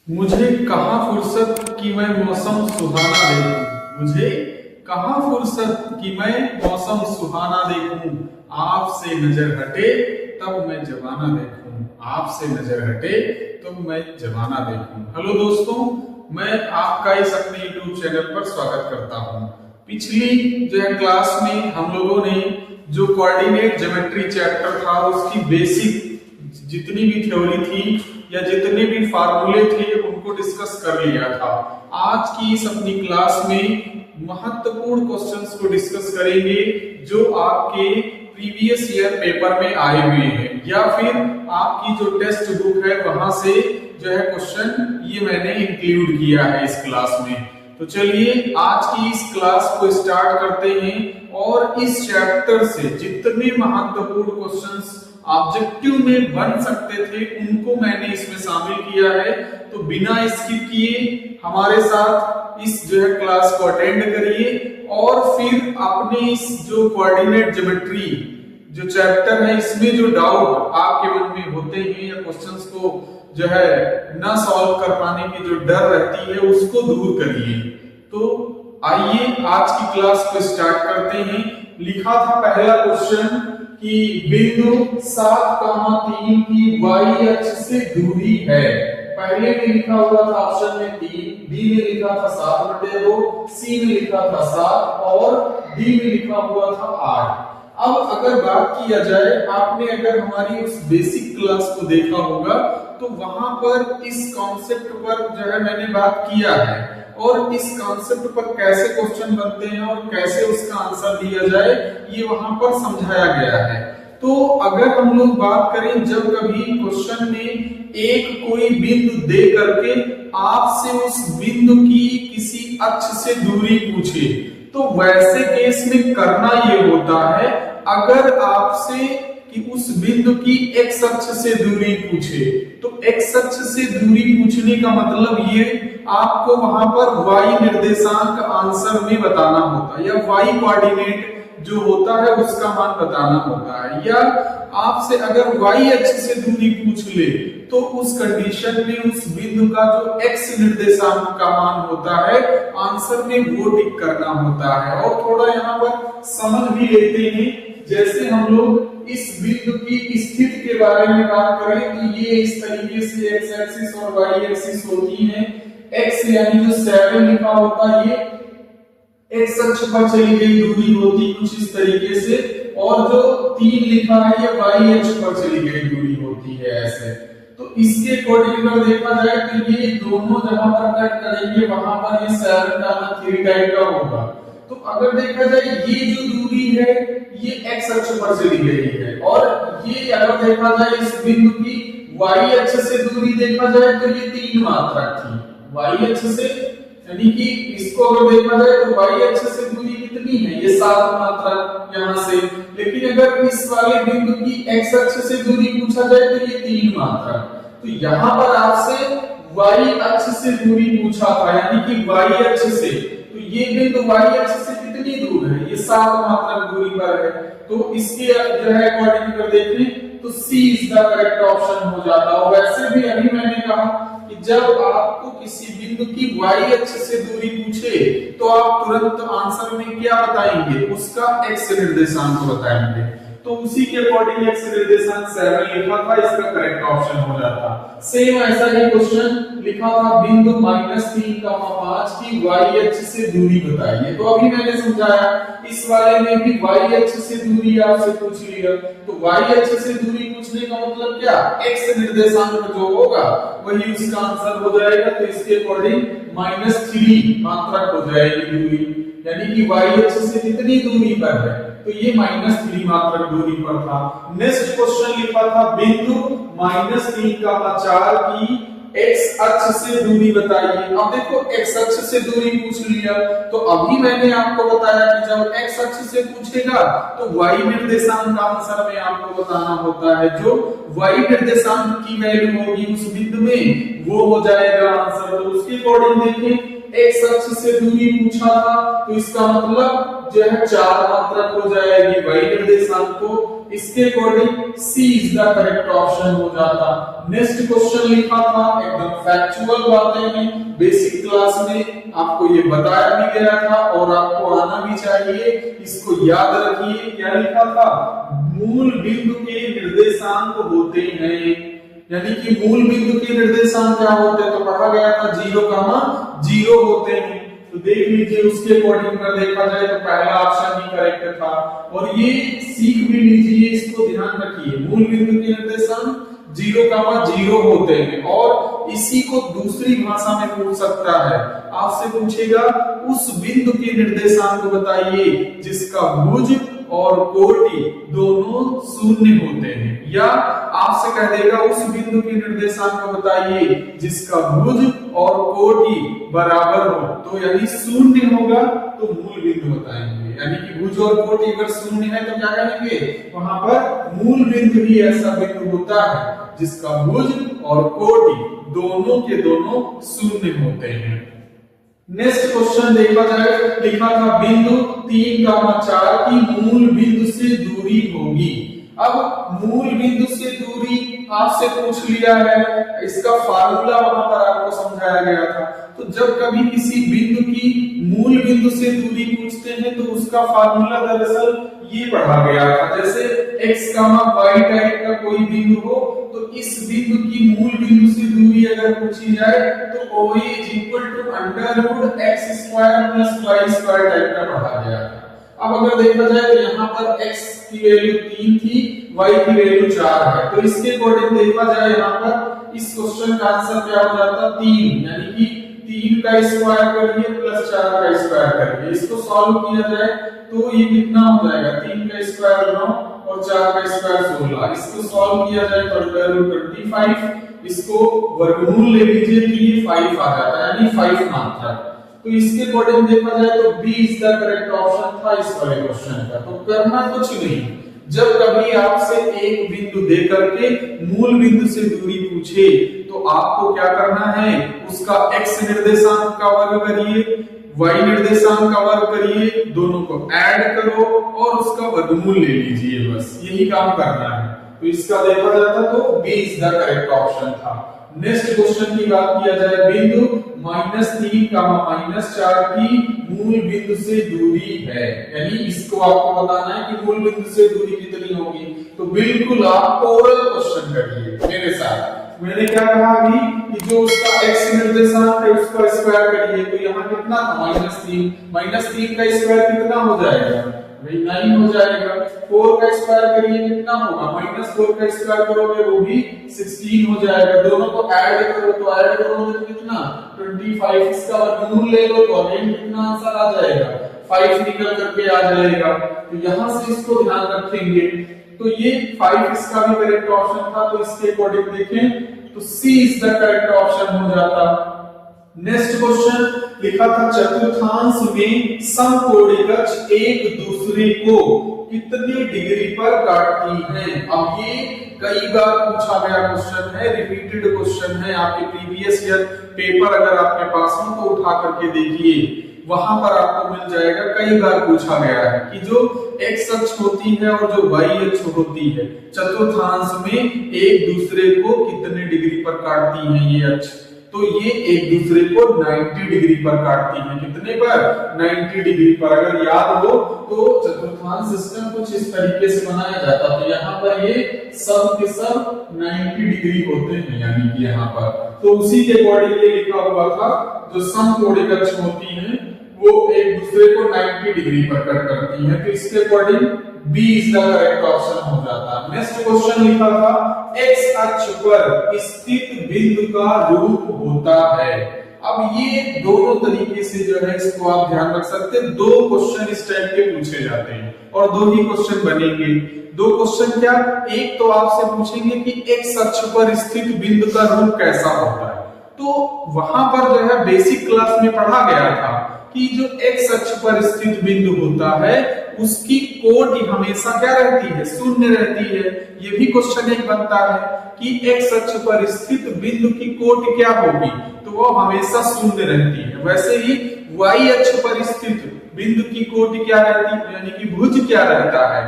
मुझे कहाँ फुर्सत कि मैं मौसम सुहाना देखूं। मुझे कहाँ फुर्सत कि मैं मौसम सुहाना देखूं। आपसे नजर हटे तब मैं जमाना देखूं। आपसे नजर हटे तब मैं जमाना देखूं। हेलो दोस्तों, मैं आपका इस अपने YouTube चैनल पर स्वागत करता हूं। पिछली जो है क्लास में हम लोगों ने जो कोऑर्डिनेट ज्योमेट्री चैप्टर था उसकी बेसिक जितनी भी थ्योरी थी या जितने भी फार्मूले थे उनको डिस्कस कर लिया था। आज की इस अपनी क्लास में महत्वपूर्ण क्वेश्चंस को डिस्कस करेंगे जो आपके प्रीवियस ईयर पेपर में आए हुए हैं या फिर आपकी जो टेक्स्ट बुक है वहां से जो है क्वेश्चन ये मैंने इंक्लूड किया है इस क्लास में। तो चलिए आज की इस क्लास को स्टार्ट करते हैं और इस चैप्टर से जितने महत्वपूर्ण क्वेश्चंस ऑब्जेक्टिव में बन सकते थे उनको मैंने इसमें शामिल किया है। तो बिना स्किप किए हमारे साथ इस जो है क्लास को अटेंड करिए और फिर अपने इस जो कोऑर्डिनेट ज्योमेट्री जो चैप्टर है इसमें जो डाउट आपके मन में होते हैं या क्वेश्चंस को जो है ना सॉल्व कर पाने की जो डर रहती है उसको दूर करिए। तो आइए आज की क्लास को स्टार्ट करते हैं। लिखा था पहला क्वेश्चन कि बिंदु 7,3 की y अक्ष से दूरी है। पहले में लिखा हुआ था ऑप्शन में 3, बी में लिखा था 7/2, सी में लिखा था 7 और डी में लिखा हुआ था 8। अब अगर बात किया जाए, आपने अगर हमारी उस बेसिक क्लास को देखा होगा तो वहां पर इस कॉन्सेप्ट पर जो है मैंने बात किया है और इस कॉन्सेप्ट पर कैसे क्वेश्चन बनते हैं और कैसे उसका आंसर दिया जाए ये वहां पर समझाया गया है। तो अगर हम लोग बात करें जब कभी क्वेश्चन में एक कोई बिंदु दे करके आपसे उस बिंदु की किसी अक्ष से दूरी पूछे तो वैसे केस में करना ये होता है, अगर आपसे कि उस बिंदु की x अक्ष से दूरी पूछे तो x अक्ष से दूरी पूछने का मतलब ये आपको वहां पर y निर्देशांक आंसर में बताना होता है या y कोऑर्डिनेट जो होता है उसका मान बताना होता है। या आपसे अगर y अक्ष से दूरी पूछ ले तो उस कंडीशन में उस बिंदु का जो x निर्देशांक का मान होता है आंसर में वो टिक करना होता है। और थोड़ा यहाँ पर समझ भी लेते हैं, जैसे हम लोग इस बिंदु की स्थिति के बारे में बात करें तो ये इस तरीके से x एक्सिस और y एक्सिस होती है। x यानी जो 7 लिखा होता है ये x अक्ष पर चली गई दूरी होती कुछ इस तरीके से और जो 3 लिखा है ये y अक्ष पर चली गई दूरी होती है ऐसे। तो इसके अकॉर्डिंग अगर देखा जाए तो ये दोनों जहां पर कट करेंगे वहां पर ये 7 का 3 टाइप का होगा। तो अगर देखा जाए ये जो दूरी है ये x अक्ष पर चली गई है और ये अगर देखा जाए इस बिंदु की y अक्ष से दूरी देखा जाए तो ये 3 मात्रक थी y अक्ष से, यानी कि इसको अगर देखा जाए तो y अक्ष से दूरी कितनी है ये 7 मात्रक यहाँ से। लेकिन अगर इस वाले बिंदु की x अक्ष से दूरी पूछा जाए तो ये 3 मात्रक। तो यहाँ पर आपसे y अक्ष से दूरी पूछा था यानी कि y अक्ष से, तो ये बिंदु y अक्ष से कितनी दूर है ये 7 मात्रक दूरी पर है। तो इसके जो है अकॉर्डिंग अगर देखें तो C is the correct option हो जाता है। वैसे भी अभी मैंने कहा कि जब आपको किसी बिंदु की y अक्ष से दूरी पूछे तो आप तुरंत आंसर में क्या बताएंगे, उसका x निर्देशांक बताएंगे। तो उसी के अकॉर्डिंग x निर्देशांक 7 लिखा था, इसका करेक्ट ऑप्शन हो जाता। सेम ऐसा ही क्वेश्चन लिखा था बिंदु -3,5 की y अक्ष से दूरी बताइए। तो अभी मैंने समझाया इस वाले में भी y अक्ष से दूरी आपसे पूछ लिया तो y अक्ष से दूरी पूछने का मतलब क्या, x निर्देशांक जो होगा वही उसका आंसर हो जाएगा। तो इसके अकॉर्डिंग -3 मात्रक हो जाएगी दूरी, यानी कि y अक्ष से कितनी दूरी पर है तो ये -3 मात्रक दूरी पर था। नेक्स्ट क्वेश्चन लिखा था बिंदु -3,4 की x अक्ष से दूरी बताइए। अब देखो x अक्ष से दूरी पूछ लिया तो अभी मैंने आपको बताया कि जब x अक्ष से पूछेगा तो y निर्देशांक का आंसर में आपको बताना होता है। जो y निर्देशांक की वैल्यू होगी उस बिंदु में वो हो जाएगा आंसर। तो उसके अकॉर्डिंग देखें x अक्ष से दूरी पूछा था तो इसका मतलब जो है 4 मात्रक हो जाएगी y निर्देशांक को इसके according C is the correct option हो जाता। नेक्स्ट क्वेश्चन लिखा था एकदम फैक्चुअल बातें में, बेसिक क्लास में आपको ये बताया भी गया था और आपको आना भी चाहिए, इसको याद रखिए। क्या लिखा था? मूल बिंदु के निर्देशांक होते हैं, यानी कि मूल बिंदु के निर्देशांक क्या होते हैं, तो पढ़ा गया था 0,0 होते हैं। तो देख लीजिए उसके अकॉर्डिंग अगर देखा जाए तो पहला ऑप्शन ही करेक्ट था। और ये सीख भी लीजिए, इसको ध्यान रखिए, मूल बिंदु के निर्देशांक 0,0 होते हैं। और इसी को दूसरी भाषा में पूछ सकता है, आपसे पूछेगा उस बिंदु के निर्देशांक बताइए जिसका भुज और कोटि दोनों शून्य होते हैं, या आपसे कह देगा उस बिंदु के निर्देशांक बताइए जिसका भुज और कोटि बराबर हो, तो यानी शून्य होगा तो मूल बिंदु बताएंगे। यानी कि भुज और कोटि अगर शून्य है तो क्या कहेंगे, वहां पर मूल बिंदु ही ऐसा बिंदु होता है जिसका भुज और कोटि दोनों के दोनों शून्य होते हैं। नेक्स्ट क्वेश्चन देखा जाए, लिखा था बिंदु 3,4 की मूल बिंदु से दूरी होगी। अब मूल बिंदु से दूरी आपसे पूछ लिया है, इसका फार्मूला वहां पर आपको समझाया गया था। तो जब कभी किसी बिंदु की मूल बिंदु से दूरी पूछते हैं तो उसका फार्मूला दरअसल ये पढ़ा गया था, जैसे x, y टाइप का कोई बिंदु हो तो इस बिंदु की मूल बिंदु से दूरी अगर पूछी जाए तो OA √x² + y² टाइप का पढ़ा गया था। अब अगर देखा जाए तो यहाँ पर x की वैल्यू 3 थी, y की वैल्यू 4 है, तो इसके अकॉर्डिंग देखा जाए यहाँ पर इस क्वेश्चन का आंसर क्या हो जाता, 3, यानी कि 3 का स्क्वायर करिए प्लस 4 का स्क्वायर करिए। इसको सॉल्व किया जाए तो ये कितना हो जाएगा, 3 का स्क्वायर 9 और 4 का स्क्वायर 16। इसको सॉल्व किया जाए तो √25, इसको वर्गमूल ले लीजिए तो ये 5 आ जाता है, यानी 5 मात्रा। तो इसके अकॉर्डिंग देखा जाए तो B is the correct option था इस वाले क्वेश्चन का। तो करना कुछ नहीं, जब कभी आपसे एक बिंदु दे करके मूल बिंदु से दूरी पूछे तो आपको क्या करना है, उसका x निर्देशांक का वर्ग करिए, y निर्देशांक का वर्ग करिए, दोनों को ऐड करो और उसका वर्गमूल ले लीजिए, बस यही काम करना है। तो इसका देखा जाता तो B is the correct option था। नेक्स्ट क्वेश्चन की बात किया जाए, बिंदु -3, -4 की मूल बिंदु से दूरी है, यानी इसको आपको बताना है कि मूल बिंदु से दूरी कितनी होगी। तो बिल्कुल आप ओरल क्वेश्चन करिए मेरे साथ। मैंने क्या कहा अभी कि जो उसका x निर्देशांक है उसका स्क्वायर करिए, तो यहाँ कितना था -3 का स्क्वायर कितना हो जाएगा, वही 9 हो जाएगा। 4 का स्क्वायर करिए कितना होगा, -4 का स्क्वायर करोगे वो भी 16 हो जाएगा। दोनों को ऐड करो तो ऐड करोगे तो कितना 25, इसका वर्गमूल ले लो तो अगेन कितना आंसर आ जाएगा, 5 निकल करके आ जाएगा। तो यहां से इसको ध्यान रखेंगे। तो ये 5 इसका भी करेक्ट ऑप्शन था, तो इसके अकॉर्डिंग देखें तो सी इज द करेक्ट ऑप्शन हो जाता। नेक्स्ट क्वेश्चन लिखा था चतुर्थांश में समकोणिकक्ष एक दूसरे को कितने डिग्री पर काटती हैं। अब ये कई बार पूछा गया क्वेश्चन है, रिपीटेड क्वेश्चन है, आपके प्रीवियस ईयर पेपर अगर आपके पास हो तो उठा करके देखिए, वहां पर आपको मिल जाएगा। कई बार पूछा गया है कि जो x अक्ष होती है और जो y अक्ष होती है, चतुर्थांश में एक दूसरे को कितने डिग्री पर काटती हैं ये अक्ष, तो ये एक दूसरे को 90 डिग्री पर काटती हैं। कितने पर, 90 डिग्री पर। अगर याद हो तो चतुर्थांश सिस्टम कुछ इस तरीके से बनाया जाता, तो यहाँ पर ये सब के सब 90 डिग्री होते हैं, यानी कि यहाँ पर तो उसी के अकॉर्डिंग ये लिखा हुआ था, जो समकोणिकक्ष होती हैं वो एक दूसरे को 90 डिग्री पर कट करती हैं। तो इसके according B is the correct option हो जाता। नेक्स्ट क्वेश्चन लिखा था एक्स अक्ष पर स्थित बिंदु का रूप होता है। अब ये दोनों तरीके से जो है इसको आप ध्यान रख सकते हैं, दो क्वेश्चन इस टाइप के पूछे जाते हैं और दो ही क्वेश्चन बनेंगे। दो क्वेश्चन क्या, एक तो आपसे पूछेंगे कि एक्स अक्ष पर स्थित बिंदु का रूप कैसा होता है, तो वहां पर जो है बेसिक क्लास में पढ़ा गया था कि जो एक्स अक्ष पर स्थित बिंदु होता है उसकी कोटि हमेशा क्या रहती है, शून्य रहती है। ये भी क्वेश्चन एक बनता है कि एक्स अक्ष पर स्थित बिंदु की कोटि क्या होगी, तो वो हमेशा शून्य रहती है। वैसे ही वाई अक्ष पर स्थित बिंदु की कोटि क्या रहती है, यानी कि भुज क्या रहता है,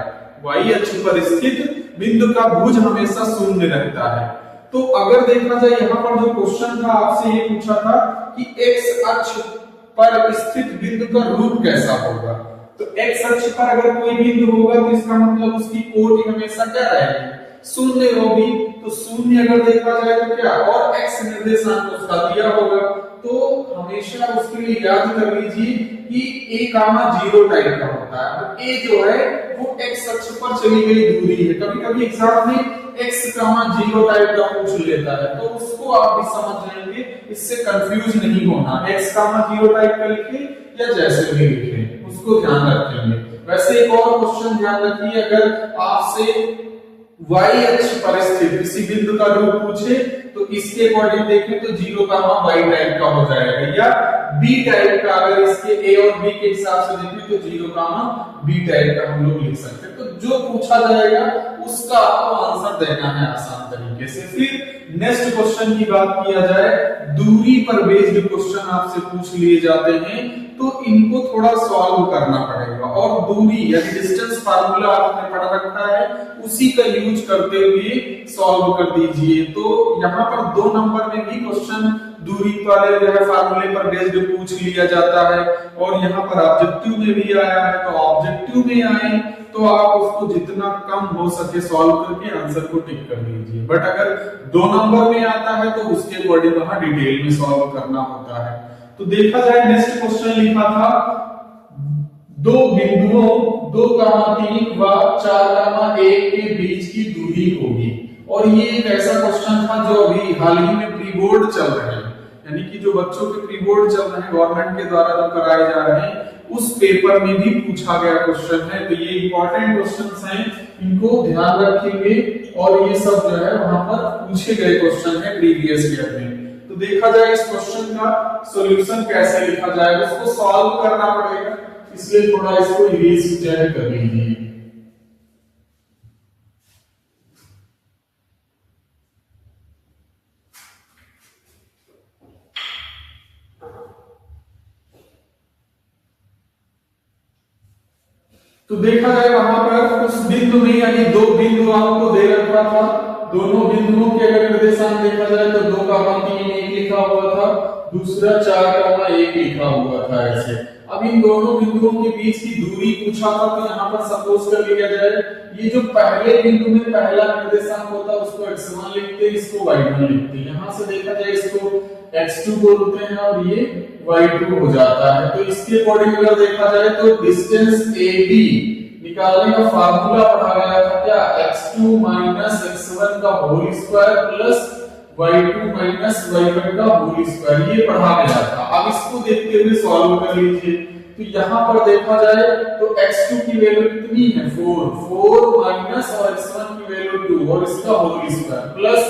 y अक्ष पर स्थित बिंदु का भुज हमेशा शून्य रहता है। तो अगर देखा जाए यहाँ पर जो क्वेश्चन था आपसे ये पूछा था कि x अक्ष पर स्थित बिंदु का रूप कैसा होगा। तो x अक्ष पर अगर कोई बिंदु होगा तो इसका मतलब उसकी कोटि हमेशा क्या रहेगी, शून्य होगी। तो शून्य अगर देखा जाए तो क्या, और x निर्देशांक उसका दिया होगा, तो हमेशा उसके लिए याद कर लीजिए कि a कामा 0 टाइप का होता है। तो a जो है वो x अक्ष पर चली गई दूरी है। कभी कभी एग्जाम में x कामा 0 टाइप का पूछ लेता है, तो उसको आप भी समझ लेंगे, इससे कंफ्यूज नहीं होना। x कामा 0 टाइप का लिखे या जैसे भी लिखे उसको ध्यान रखेंगे। वैसे एक और क्वेश्चन ध्यान रखिए, अगर आपसे y अक्ष पर स्थित किसी बिंदु का रूप पूछे तो इसके अकॉर्डिंग देखें तो 0 कामा y टाइप का हो जाएगा, या b टाइप का अगर इसके a और b के हिसाब से देखें तो 0 कामा b टाइप का हम लोग लिख सकते हैं। तो जो पूछा जाएगा उसका आपको आंसर देना है आसान तरीके से। फिर नेक्स्ट क्वेश्चन की बात किया जाए, दूरी पर बेस्ड क्वेश्चन आपसे पूछ लिए जाते हैं तो इनको थोड़ा सॉल्व करना पड़ेगा, और दूरी यानी डिस्टेंस फार्मूला आपने पढ़ रखा है उसी का यूज करते हुए सॉल्व कर दीजिए। तो यहाँ पर 2 नंबर में भी क्वेश्चन दूरी वाले जो है फार्मूले पर बेस्ड पूछ लिया जाता है, और यहाँ पर ऑब्जेक्टिव में भी आया है। तो ऑब्जेक्टिव में आए तो आप उसको जितना कम हो सके सॉल्व करके आंसर को टिक कर दीजिए, बट अगर 2 नंबर में आता है तो उसके अकॉर्डिंग वहां डिटेल में सॉल्व करना होता है। तो देखा जाए नेक्स्ट क्वेश्चन लिखा था, दो बिंदुओं 2,3 व 4,1 के बीच की दूरी होगी। और ये एक ऐसा क्वेश्चन था जो अभी हाल ही में प्री बोर्ड चल रहे हैं, यानी कि जो बच्चों के प्री बोर्ड चल रहे हैं गवर्नमेंट के द्वारा जो कराए जा रहे हैं उस पेपर में भी पूछा गया क्वेश्चन है। तो ये इंपॉर्टेंट क्वेश्चंस हैं, इनको ध्यान रखेंगे, और ये सब जो है वहां पर पूछे गए क्वेश्चन है प्रीवियस ईयर में। तो देखा जाए इस क्वेश्चन का सॉल्यूशन कैसे लिखा जाएगा, उसको सॉल्व करना पड़ेगा, इसलिए थोड़ा इसको इरेज कर लीजिए। तो देखा जाए वहां पर उस बिंदु में, यानी 2 बिंदु आपको दे रखा था, दोनों बिंदुओं के अगर निर्देशांक देखा जाए तो 2,3 1 लिखा हुआ था, दूसरा 4,1 लिखा हुआ था ऐसे। अब इन दोनों बिंदुओं के बीच की दूरी पूछा था, तो यहाँ पर सपोज कर लिया जाए ये जो पहले बिंदु में पहला निर्देशांक होता है उसको x1 लिखते हैं, इसको y1 लिखते हैं। यहाँ से देखा जाए इसको x2 बोलते हैं और ये y2 हो जाता है। तो इसके अकॉर्डिंग अगर देखा जाए तो डिस्टेंस AB निकालने का फार्मूला पढ़ा गया था क्या, x2 माइनस x1 का whole square plus y2 minus y1 का होल स्क्वायर, ये पढ़ा गया था। अब इसको देखते हुए सॉल्व कर लीजिए। तो यहाँ पर देखा जाए तो x2 की वैल्यू कितनी है 4 माइनस और x1 की वैल्यू 2 और इसका होल स्क्वायर प्लस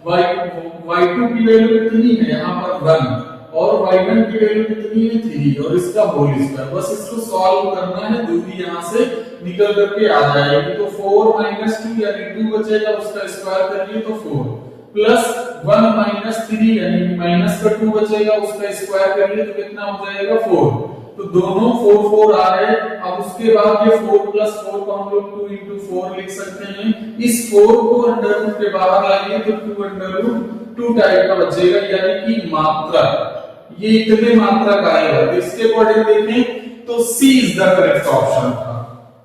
y2 की वैल्यू कितनी है यहाँ पर 1 और y1 की वैल्यू कितनी है 3 और इसका होल स्क्वायर। बस इसको सॉल्व करना है, दूरी यहाँ से निकल करके आ जाएगी। तो 4 माइनस 2 यानी 2 बचेगा, उसका स्क्वायर करिए तो 4 प्लस 1 माइनस 3 यानी माइनस का 2 बचेगा, उसका स्क्वायर करिए तो कितना हो जाएगा 4। तो दोनों 4 4 आ रहे। अब उसके बाद ये 4 प्लस 4 को हम लोग 2 into 4 लिख सकते हैं। इस 4 को अंडर रूट के बाहर लाएंगे तो 2 अंडर रूट 2 टाइप का बचेगा, यानी कि मात्रा ये इतने मात्रा का आएगा। तो इसके अकॉर्डिंग देखें तो C is the correct option था।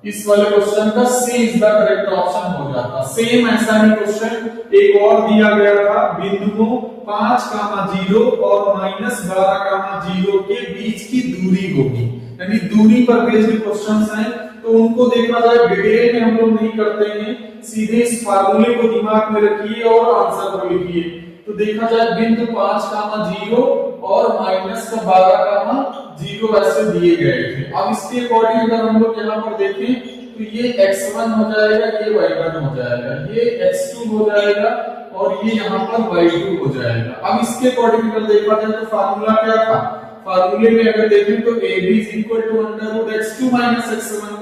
इस वाले क्वेश्चन का C is the correct option हो जाता। सेम ऐसा ही क्वेश्चन एक और दिया गया था, बिंदुओं 5,0 और -12,0 के बीच की दूरी होगी, यानी दूरी पर बेस्ड क्वेश्चंस हैं। तो उनको देखा जाए डिटेल में हम लोग नहीं करते हैं, सीधे इस फार्मूले को दिमाग में रखिए और आंसर को लिखिए। तो देखा जाए बिंदु 5,0 और -12,0 ऐसे दिए गए थे। अब इसके अकॉर्डिंग अगर हम लोग यहाँ पर देखें तो ये x1 हो जाएगा, ये y1 हो जाएगा, ये x2 हो जाएगा और ये यहाँ पर y2 हो जाएगा। अब इसके अकॉर्डिंग अगर देखा जाए तो फार्मूला क्या था, फार्मूले में अगर देखें तो AB is equal to under root x2 minus x1,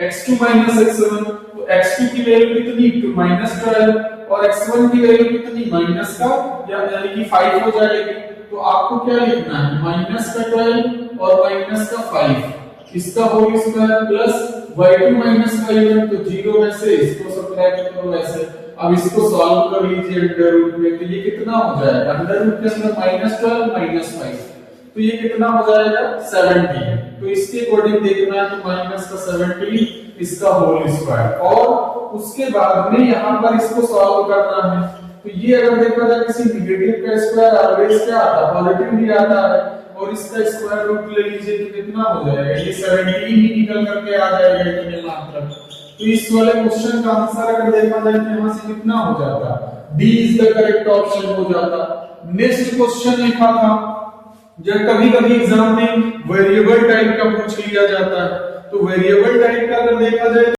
x2 minus x1। तो x2 की वैल्यू कितनी -12 और x1 की वैल्यू कितनी माइनस का यानी कि 5 हो जाएगी। तो आपको क्या लिखना है -12 और -5, इसका whole square plus y2 minus y1, तो 0 में से इसको सब्ट्रैक्ट करो ऐसे। अब इसको सॉल्व कर लीजिए अंडर रूट में, तो ये कितना हो जाएगा, अंडर रूट के अंदर -12 -5, तो ये कितना हो जाएगा 70। तो इसके अकॉर्डिंग देखना है तो माइनस का 70 इसका होल स्क्वायर, और उसके बाद में यहाँ पर इसको सॉल्व करना है। तो ये अगर देखा जाए किसी नेगेटिव का स्क्वायर ऑलवेज क्या आता है, पॉजिटिव ही आता है, और इसका स्क्वायर रूट ले लीजिए तो कितना हो जाएगा, ये 70 ही निकल करके आ जाएगा इतने मात्रा। तो इस वाले क्वेश्चन का आंसर अगर देखा जाए तो यहाँ से कितना हो जाता, D is the correct option हो जाता। नेक्स्ट क्वेश्चन लिखा था, जब कभी कभी एग्जाम में वेरिएबल टाइप का पूछ लिया जाता है, तो वेरिएबल टाइप का अगर देखा जाए